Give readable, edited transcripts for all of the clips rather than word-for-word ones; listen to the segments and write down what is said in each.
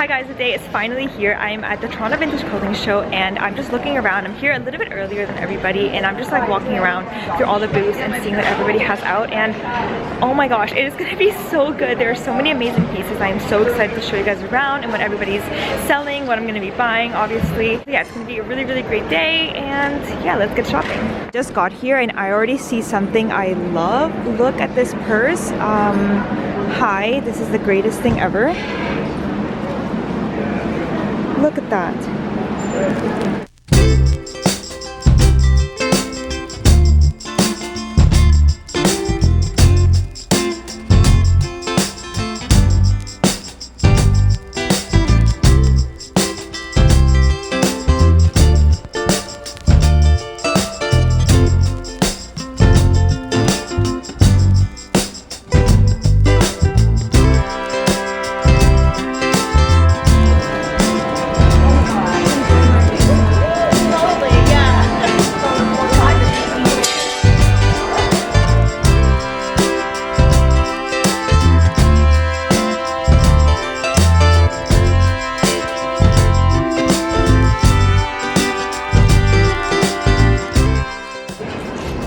Hi guys, the day is finally here. I'm at the Toronto Vintage Clothing Show and I'm just looking around. I'm here a little bit earlier than everybody and I'm just like walking around through all the booths and seeing what everybody has out, and oh my gosh, it is gonna be so good. There are so many amazing pieces. I am so excited to show you guys around and what everybody's selling, what I'm gonna be buying, obviously. Yeah, it's gonna be a really, really great day, and yeah, let's get shopping. Just got here and I already see something I love. Look at this purse. Hi, this is the greatest thing ever. Look at that.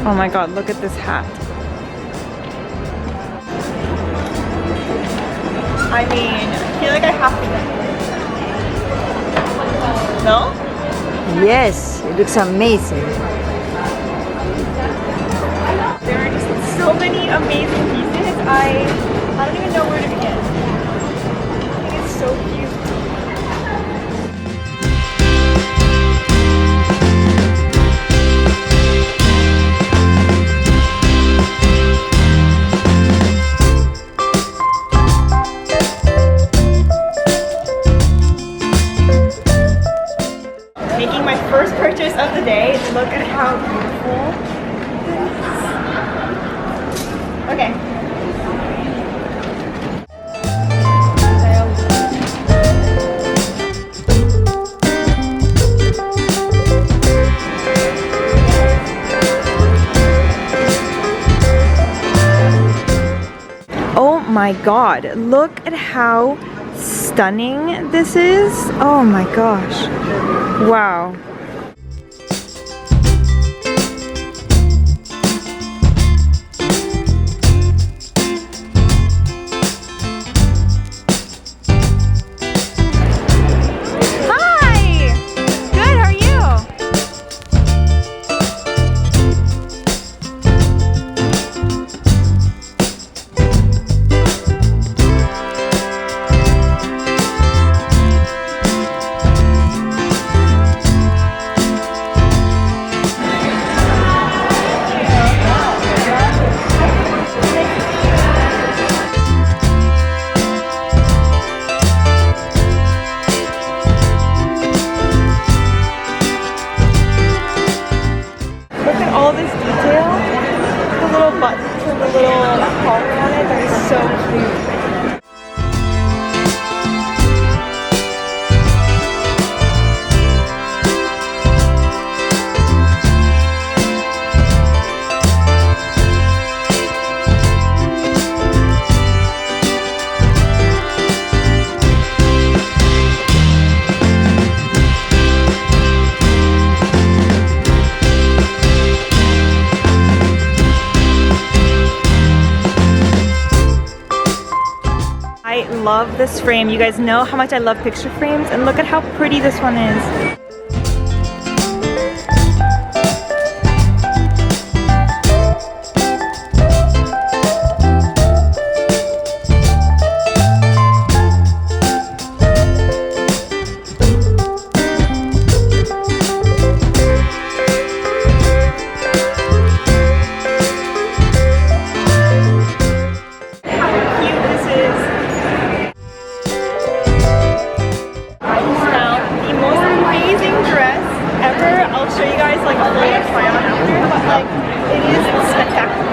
Oh my god, look at this hat. I mean, I feel like I have to get it. No? Yes, it looks amazing. There are just so many amazing pieces. I don't even know where to begin. I think it's so cute. Making my first purchase of the day. Look at how beautiful this is. Okay. Oh my god, look at how stunning this is. Oh my gosh. Wow. Hi! Good, how are you? All this detail, the little buttons and the little collar on it, that is so cute. I love this frame. You guys know how much I love picture frames, and look at how pretty this one is. I'll show you guys like a little try on after, but like it is spectacular.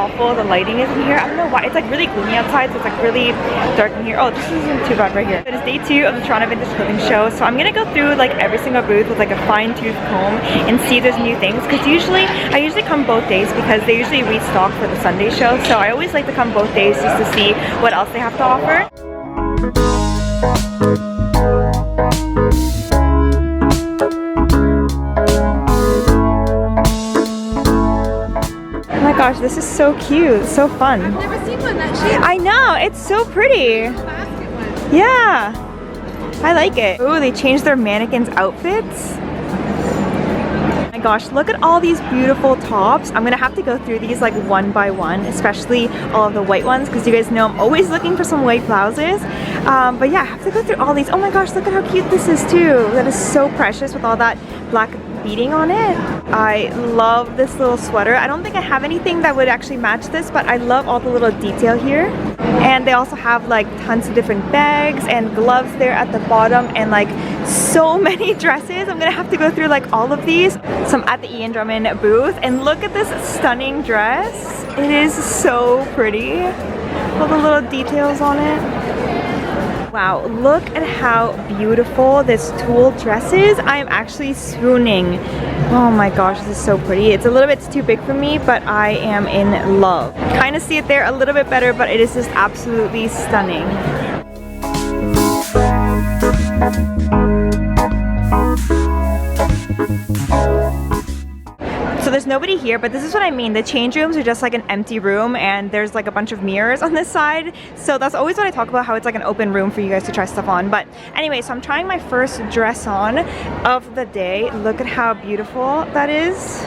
awful the lighting is in here. I don't know why. It's like really gloomy outside, so it's like really dark in here. Oh, this isn't too bad right here. It is day 2 of the Toronto Vintage Clothing Show, so I'm gonna go through like every single booth with like a fine-tooth comb and see if there's new things, because I usually come both days because they usually restock for the Sunday show, so I always like to come both days just to see what else they have to offer. Oh my gosh, this is so cute, so fun. I've never seen one that shape. I know, it's so pretty. Basket one. Yeah, I like it. Oh, they changed their mannequins' outfits. Oh my gosh, look at all these beautiful tops. I'm gonna have to go through these like one by one, especially all of the white ones, because you guys know I'm always looking for some white blouses. But yeah, I have to go through all these. Oh my gosh, look at how cute this is too. That is so precious with all that black beading on it. I love this little sweater. I don't think I have anything that would actually match this, but I love all the little detail here. And they also have like tons of different bags and gloves there at the bottom, and like so many dresses. I'm gonna have to go through like all of these. So I'm at the Ian Drummond booth, and look at this stunning dress. It is so pretty. All the little details on it. Wow, look at how beautiful this tulle dress is. I am actually swooning. Oh my gosh, this is so pretty. It's a little bit too big for me, but I am in love. Kind of see it there a little bit better, but it is just absolutely stunning. So there's nobody here, but this is what I mean. The change rooms are just like an empty room, and there's like a bunch of mirrors on this side. So that's always what I talk about, how it's like an open room for you guys to try stuff on. But anyway, so I'm trying my first dress on of the day. Look at how beautiful that is.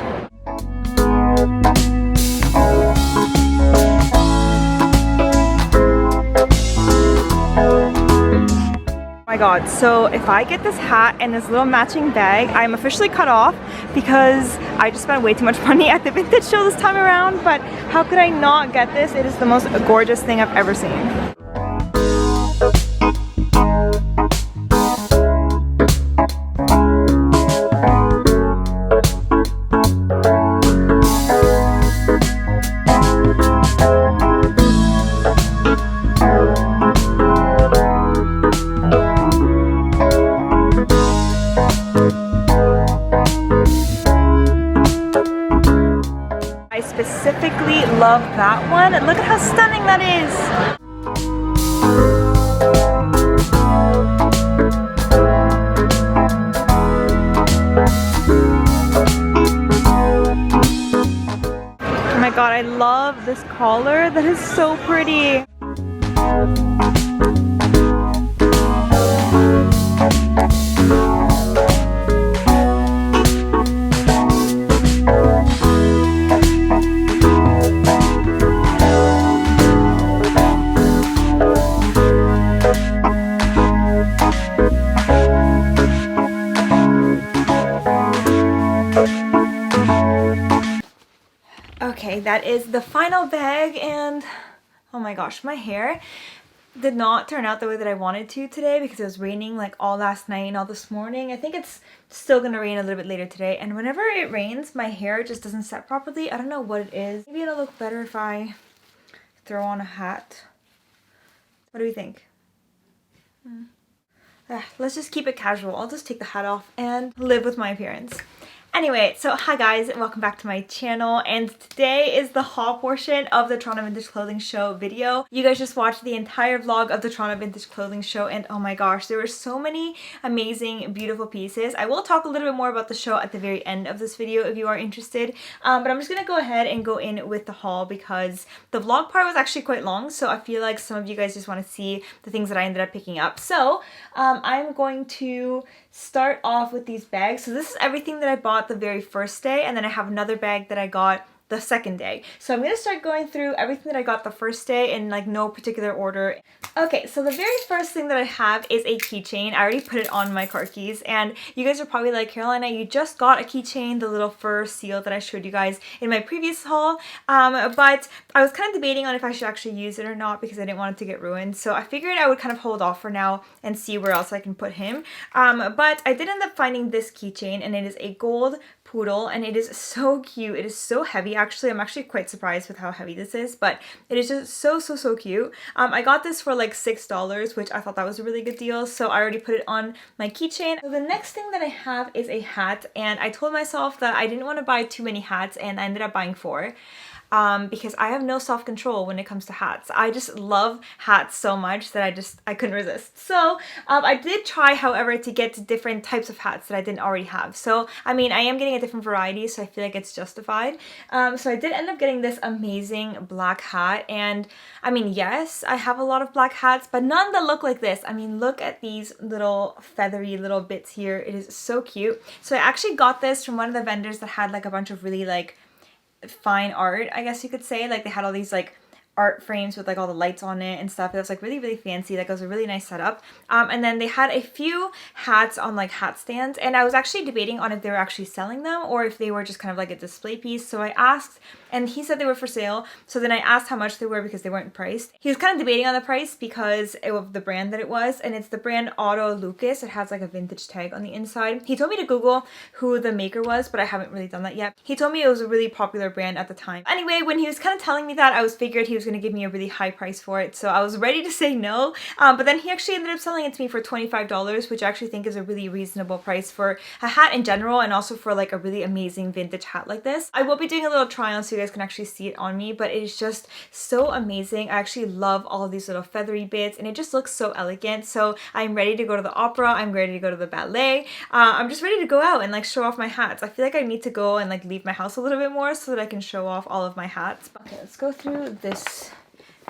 Oh my god, so if I get this hat and this little matching bag, I'm officially cut off, because I just spent way too much money at the vintage show this time around. But how could I not get this? It is the most gorgeous thing I've ever seen. Specifically love that one. Look at how stunning that is. Oh my god, I love this collar. That is so pretty. Okay, that is the final bag, and oh my gosh, my hair did not turn out the way that I wanted to today, because it was raining like all last night and all this morning. I think it's still gonna rain a little bit later today, and whenever it rains, my hair just doesn't set properly. I don't know what it is. Maybe it'll look better if I throw on a hat. What do we think? Let's just keep it casual. I'll just take the hat off and live with my appearance. Anyway, so hi guys, welcome back to my channel, and today is the haul portion of the Toronto Vintage Clothing Show video. You guys just watched the entire vlog of the Toronto Vintage Clothing Show, and oh my gosh, there were so many amazing, beautiful pieces. I will talk a little bit more about the show at the very end of this video if you are interested, but I'm just gonna go ahead and go in with the haul because the vlog part was actually quite long, so I feel like some of you guys just want to see the things that I ended up picking up. So I'm going to start off with these bags. So this is everything that I bought the very first day, and then I have another bag that I got the second day. So I'm gonna start going through everything that I got the first day in like no particular order. Okay, so the very first thing that I have is a keychain. I already put it on my car keys, and you guys are probably like, Carolina, you just got a keychain, the little fur seal that I showed you guys in my previous haul, but I was kind of debating on if I should actually use it or not because I didn't want it to get ruined. So I figured I would kind of hold off for now and see where else I can put him. But I did end up finding this keychain, and it is a gold poodle, and it is so cute. It is so heavy. Actually, I'm actually quite surprised with how heavy this is, but it is just so cute. I got this for like $6, which I thought that was a really good deal, so I already put it on my keychain. So the next thing that I have is a hat, and I told myself that I didn't want to buy too many hats, and I ended up buying 4. Because I have no self-control when it comes to hats. I just love hats so much that I couldn't resist. So I did try, however, to get different types of hats that I didn't already have. So I mean, I am getting a different variety, so I feel like it's justified. So I did end up getting this amazing black hat, and I mean, yes, I have a lot of black hats, but none that look like this. I mean, look at these little feathery little bits here. It is so cute. So I actually got this from one of the vendors that had like a bunch of really like fine art, I guess you could say. Like they had all these like art frames with like all the lights on it and stuff. It was like really fancy. Like it was a really nice setup. And then they had a few hats on like hat stands, and I was actually debating on if they were actually selling them or if they were just kind of like a display piece. So I asked, and he said they were for sale. So then I asked how much they were because they weren't priced. He was kind of debating on the price because of the brand that it was, and it's the brand Otto Lucas. It has like a vintage tag on the inside. He told me to Google who the maker was, but I haven't really done that yet. He told me it was a really popular brand at the time. Anyway, when he was kind of telling me that, I was figured he was going to give me a really high price for it, so I was ready to say no. But then he actually ended up selling it to me for $25, which I actually think is a really reasonable price for a hat in general, and also for like a really amazing vintage hat like this. I will be doing a little try on so you guys can actually see it on me, but it is just so amazing. I actually love all of these little feathery bits, and it just looks so elegant. So I'm ready to go to the opera. I'm ready to go to the ballet. I'm just ready to go out and like show off my hats. I feel like I need to go and like leave my house a little bit more so that I can show off all of my hats. Okay, let's go through this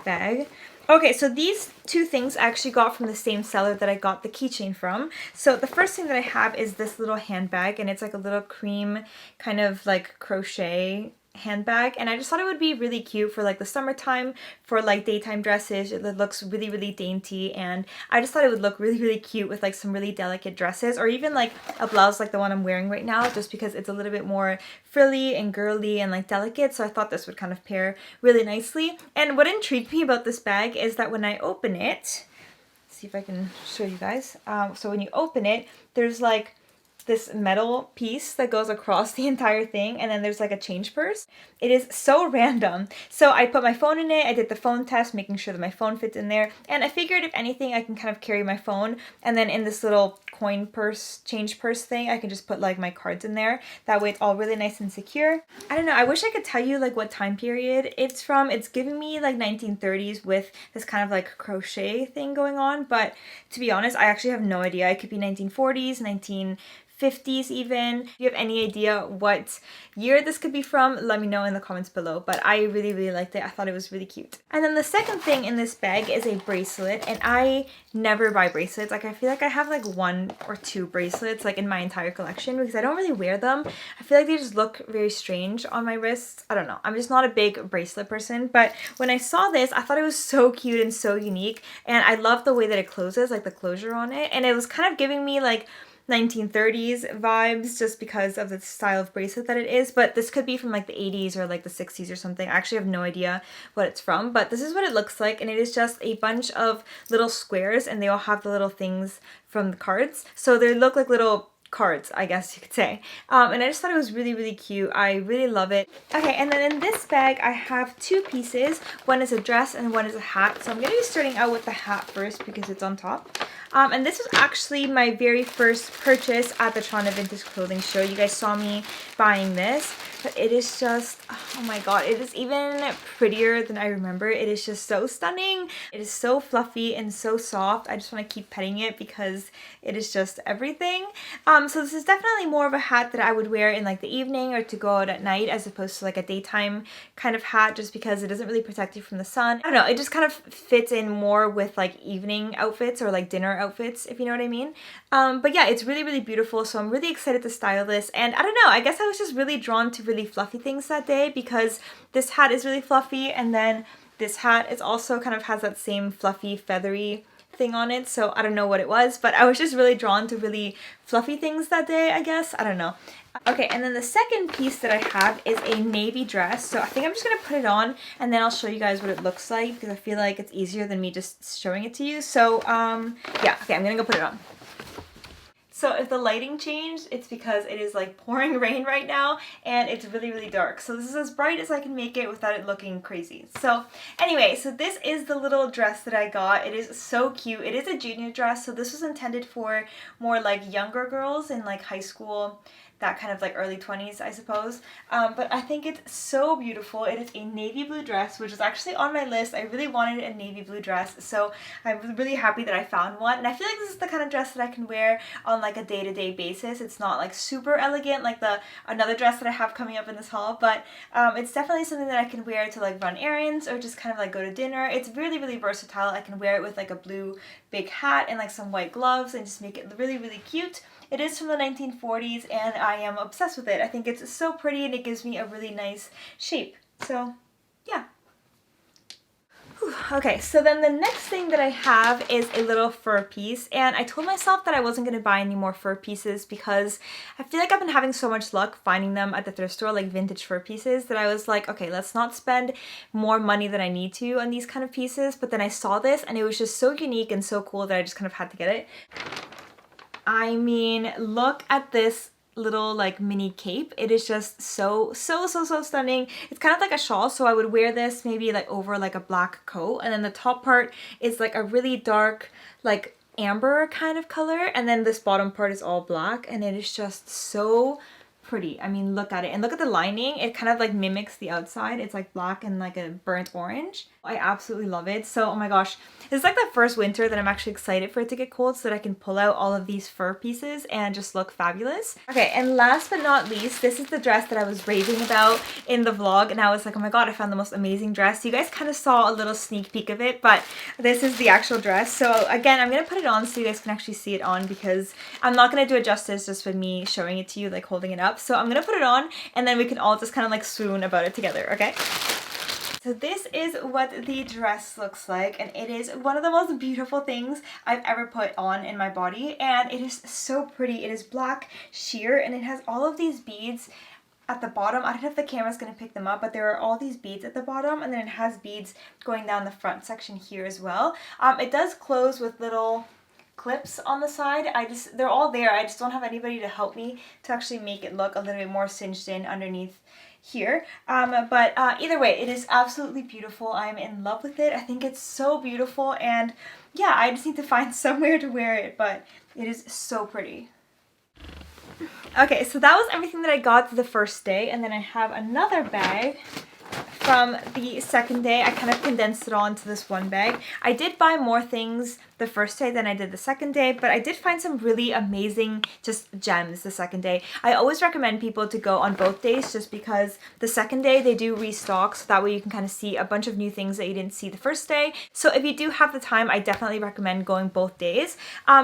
bag. Okay, so these two things I actually got from the same seller that I got the keychain from. So the first thing that I have is this little handbag, and it's like a little cream kind of like crochet handbag, and I just thought it would be really cute for like the summertime, for like daytime dresses. It looks really dainty, and I just thought it would look really cute with like some really delicate dresses, or even like a blouse like the one I'm wearing right now, just because it's a little bit more frilly and girly and like delicate. So I thought this would kind of pair really nicely. And what intrigued me about this bag is that when I open it, see if I can show you guys. So when you open it, there's like this metal piece that goes across the entire thing, and then there's like a change purse. It is so random. So I put my phone in it, I did the phone test, making sure that my phone fits in there, and I figured if anything I can kind of carry my phone, and then in this little coin purse, change purse thing, I can just put like my cards in there. That way it's all really nice and secure. I don't know, I wish I could tell you like what time period it's from. It's giving me like 1930s with this kind of like crochet thing going on, but to be honest, I actually have no idea. It could be 1940s, 1950s even. If you have any idea what year this could be from, let me know in the comments below. But I really liked it. I thought it was really cute. And then the second thing in this bag is a bracelet, and I never buy bracelets. Like I feel like I have like 1 or 2 bracelets like in my entire collection because I don't really wear them. I feel like they just look very strange on my wrists. I don't know. I'm just not a big bracelet person, but when I saw this, I thought it was so cute and so unique, and I love the way that it closes, like the closure on it, and it was kind of giving me like 1930s vibes just because of the style of bracelet that it is. But this could be from like the 80s or like the 60s or something. I actually have no idea what it's from, but this is what it looks like, and it is just a bunch of little squares, and they all have the little things from the cards, so they look like little cards, I guess you could say. And I just thought it was really cute. I really love it. Okay, and then in this bag I have 2 pieces. One is a dress and one is a hat. So I'm going to be starting out with the hat first because it's on top. And this was actually my very first purchase at the Toronto Vintage Clothing Show. You guys saw me buying this, but it is just, oh my god, it is even prettier than I remember. It is just so stunning. It is so fluffy and so soft. I just want to keep petting it because it is just everything. So this is definitely more of a hat that I would wear in like the evening or to go out at night, as opposed to like a daytime kind of hat, just because it doesn't really protect you from the sun. I don't know, it just kind of fits in more with like evening outfits or like dinner outfits, if you know what I mean. But yeah, it's really beautiful, so I'm really excited to style this. And I don't know, I guess I was just really drawn to really fluffy things that day because this hat is really fluffy, and then this hat is also kind of has that same fluffy feathery thing on it. So I don't know what it was, but I was just really drawn to really fluffy things that day, I guess. I don't know. Okay, and then the second piece that I have is a navy dress. So I think I'm just going to put it on and then I'll show you guys what it looks like because I feel like it's easier than me just showing it to you. So yeah, okay, I'm going to go put it on. So if the lighting changed, it's because it is like pouring rain right now and it's really dark. So this is as bright as I can make it without it looking crazy. So anyway, so this is the little dress that I got. It is so cute. It is a junior dress, so this was intended for more like younger girls in like high school, that kind of like early 20s, I suppose. But I think it's so beautiful. It is a navy blue dress, which is actually on my list. I really wanted a navy blue dress, so I'm really happy that I found one. And I feel like this is the kind of dress that I can wear on like a day-to-day basis. It's not like super elegant like the another dress that I have coming up in this haul, but it's definitely something that I can wear to like run errands or just kind of like go to dinner. It's really versatile. I can wear it with like a blue big hat and like some white gloves and just make it really cute. It is from the 1940s and I am obsessed with it. I think it's so pretty and it gives me a really nice shape. So yeah. Okay, so then the next thing that I have is a little fur piece, and I told myself that I wasn't going to buy any more fur pieces because I feel like I've been having so much luck finding them at the thrift store, like vintage fur pieces, that I was like, okay, let's not spend more money than I need to on these kind of pieces. But then I saw this and it was just so unique and so cool that I just kind of had to get it. I mean, look at this little like mini cape. It is just so stunning. It's kind of like a shawl, so I would wear this maybe like over like a black coat, and then the top part is like a really dark like amber kind of color, and then this bottom part is all black, and it is just so pretty. I mean, look at it, and look at the lining. It kind of like mimics the outside. It's like black and like a burnt orange. I absolutely love it. So oh my gosh, it's like the first winter that I'm actually excited for it to get cold so that I can pull out all of these fur pieces and just look fabulous. Okay, and last but not least, this is the dress that I was raving about in the vlog, and I was like, oh my god, I found the most amazing dress. You guys kind of saw a little sneak peek of it, but this is the actual dress. So again, I'm gonna put it on so you guys can actually see it on, because I'm not gonna do it justice just with me showing it to you, like holding it up. So I'm gonna put it on and then we can all just kind of like swoon about it together, okay? So this is what the dress looks like, and it is one of the most beautiful things I've ever put on in my body, and it is so pretty. It is black sheer and it has all of these beads at the bottom. I don't know if the camera's going to pick them up, but there are all these beads at the bottom, and then it has beads going down the front section here as well. It does close with little clips on the side. They're all there. I just don't have anybody to help me to actually make it look a little bit more cinched in underneath here. But either way, it is absolutely beautiful. I'm in love with it. I think it's so beautiful, and yeah, I just need to find somewhere to wear it, but it is so pretty. Okay, so that was everything that I got the first day, and then I have another bag from the second day. I kind of condensed it all into this one bag. I did buy more things the first day than I did the second day, but I did find some really amazing just gems the second day. I always recommend people to go on both days, just because the second day they do restock, so that way you can kind of see a bunch of new things that you didn't see the first day. So if you do have the time, I definitely recommend going both days.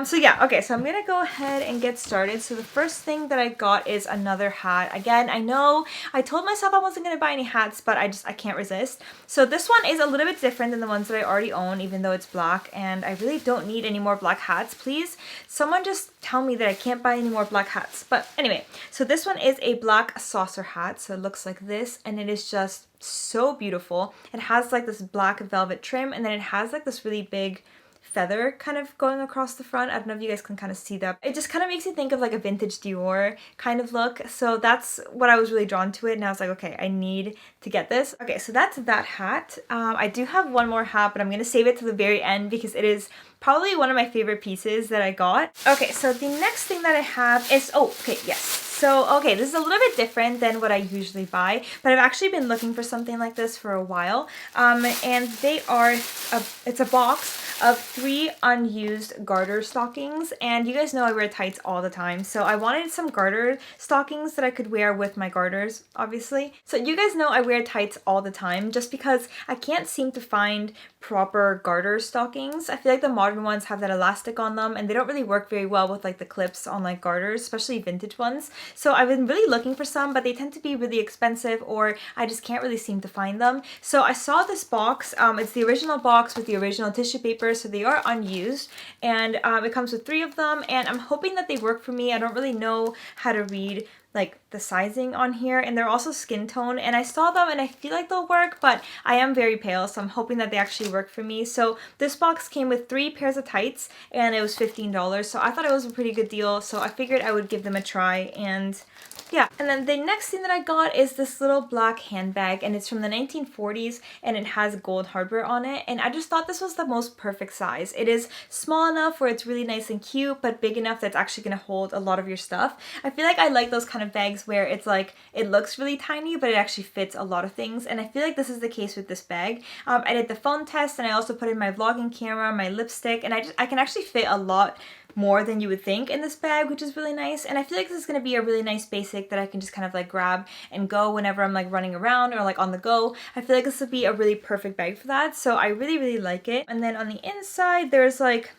So yeah, okay, so I'm gonna go ahead and get started. So the first thing that I got is another hat. Again, I know I told myself I wasn't gonna buy any hats, but I can't resist. So this one is a little bit different than the ones that I already own, even though it's black, and I really don't need any more black hats. Please, someone just tell me that I can't buy any more black hats. But anyway, so this one is a black saucer hat. So it looks like this, and it is just so beautiful. It has like this black velvet trim, and then it has like this really big feather kind of going across the front. I don't know if you guys can kind of see that. It just kind of makes you think of like a vintage Dior kind of look. So that's what I was really drawn to it, and I was like, okay, I need to get this. Okay, so that's that hat. I do have one more hat, but I'm gonna save it to the very end because it is probably one of my favorite pieces that I got. Okay, so the next thing that I have is, oh, okay, yes. So, okay, this is a little bit different than what I usually buy, but I've actually been looking for something like this for a while. And they are, it's a box of 3 unused garter stockings, and you guys know I wear tights all the time, so I wanted some garter stockings that I could wear with my garters, obviously. So you guys know I wear tights all the time just because I can't seem to find proper garter stockings. I feel like the modern ones have that elastic on them, and they don't really work very well with like the clips on like garters, especially vintage ones. So I've been really looking for some, but they tend to be really expensive, or I just can't really seem to find them. So I saw this box. It's the original box with the original tissue paper, so they are unused, and it comes with 3 of them, and I'm hoping that they work for me. I don't really know how to read like the sizing on here, and they're also skin tone, and I saw them and I feel like they'll work, but I am very pale, so I'm hoping that they actually work for me. So this box came with 3 pairs of tights and it was $15, so I thought it was a pretty good deal, so I figured I would give them a try. And yeah, and then the next thing that I got is this little black handbag, and it's from the 1940s and it has gold hardware on it, and I just thought this was the most perfect size. It is small enough where it's really nice and cute, but big enough that's actually going to hold a lot of your stuff. I feel like I like those kind of bags where it's like, it looks really tiny, but it actually fits a lot of things, and I feel like this is the case with this bag. I did the phone test, and I also put in my vlogging camera, my lipstick, and I can actually fit a lot more than you would think in this bag, which is really nice. And I feel like this is going to be a really nice basic that I can just kind of like grab and go whenever I'm like running around or like on the go. I feel like this would be a really perfect bag for that, so I really like it. And then on the inside there's like,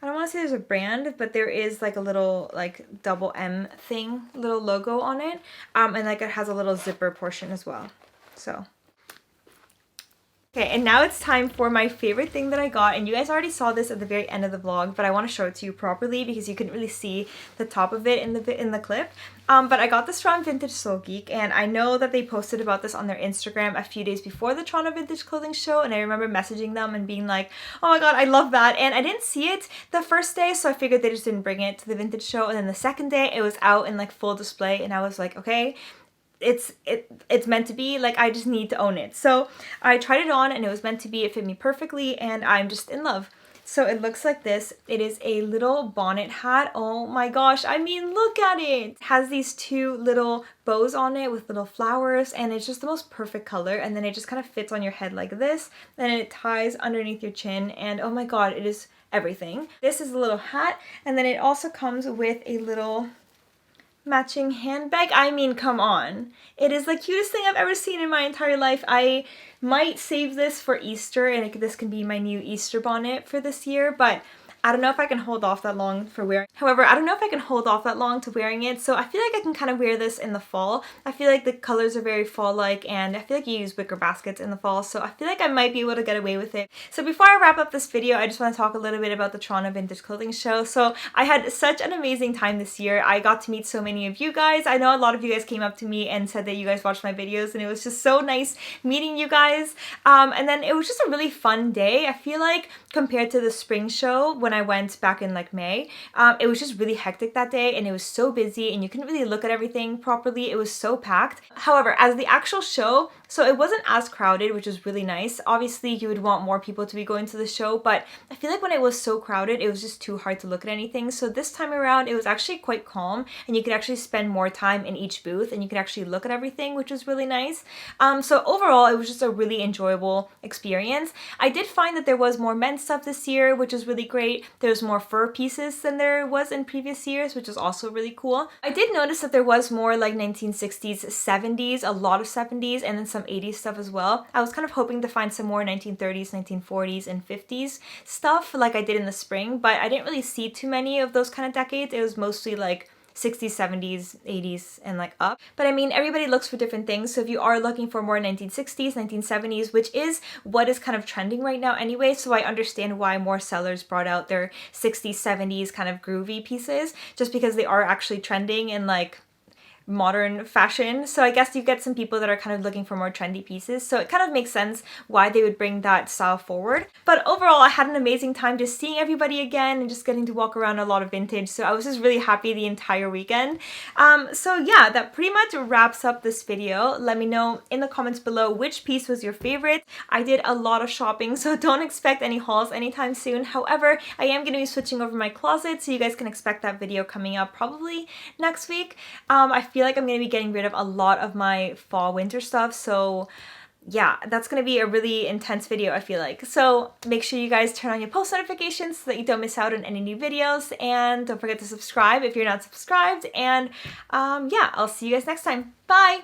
I don't want to say there's a brand, but there is like a little like double M thing, little logo on it, and like it has a little zipper portion as well. So okay, and now it's time for my favorite thing that I got, and you guys already saw this at the very end of the vlog, but I want to show it to you properly because you couldn't really see the top of it in the clip. But I got this from Vintage Soul Geek, and I know that they posted about this on their Instagram a few days before the Toronto Vintage Clothing Show, and I remember messaging them and being like, oh my god, I love that. And I didn't see it the first day, so I figured they just didn't bring it to the vintage show, and then the second day it was out in like full display, and I was like, okay, it's meant to be, like I just need to own it. So I tried it on and it was meant to be, it fit me perfectly, and I'm just in love. So it looks like this. It is a little bonnet hat. Oh my gosh, I mean, look at it. It has these 2 little bows on it with little flowers, and it's just the most perfect color, and then it just kind of fits on your head like this, and it ties underneath your chin, and oh my god, it is everything. This is a little hat, and then it also comes with a little matching handbag. I mean, come on. It is the cutest thing I've ever seen in my entire life. I might save this for Easter, and this can be my new Easter bonnet for this year, but I don't know if I can hold off that long for wearing. However, I don't know if I can hold off that long to wearing it, so I feel like I can kind of wear this in the fall. I feel like the colors are very fall-like, and I feel like you use wicker baskets in the fall, so I feel like I might be able to get away with it. So before I wrap up this video, I just want to talk a little bit about the Toronto Vintage Clothing Show. So I had such an amazing time this year. I got to meet so many of you guys. I know a lot of you guys came up to me and said that you guys watched my videos, and it was just so nice meeting you guys. And then it was just a really fun day. I feel like compared to the spring show when I went back in like May, it was just really hectic that day, and it was so busy and you couldn't really look at everything properly. It was so packed. However, as the actual show, so it wasn't as crowded, which was really nice. Obviously you would want more people to be going to the show, but I feel like when it was so crowded, it was just too hard to look at anything. So this time around it was actually quite calm, and you could actually spend more time in each booth and you could actually look at everything, which was really nice. So overall it was just a really enjoyable experience. I did find that there was more men's stuff this year, which is really great. There's more fur pieces than there was in previous years, which is also really cool. I did notice that there was more like 1960s, 70s, a lot of 70s, and then some 80s stuff as well. I was kind of hoping to find some more 1930s, 1940s, and 50s stuff like I did in the spring, but I didn't really see too many of those kind of decades. It was mostly like 60s, 70s, 80s, and like up. But I mean, everybody looks for different things, so if you are looking for more 1960s, 1970s, which is what is kind of trending right now anyway, so I understand why more sellers brought out their 60s, 70s kind of groovy pieces, just because they are actually trending in like modern fashion. So I guess you get some people that are kind of looking for more trendy pieces, so it kind of makes sense why they would bring that style forward. But overall, I had an amazing time just seeing everybody again and just getting to walk around a lot of vintage, so I was just really happy the entire weekend. So yeah, that pretty much wraps up this video. Let me know in the comments below which piece was your favorite. I did a lot of shopping, so don't expect any hauls anytime soon. However, I am going to be switching over my closet, so you guys can expect that video coming up probably next week. I feel like I'm going to be getting rid of a lot of my fall winter stuff, so yeah, that's going to be a really intense video, I feel like. So make sure you guys turn on your post notifications so that you don't miss out on any new videos, and don't forget to subscribe if you're not subscribed, and yeah, I'll see you guys next time. Bye!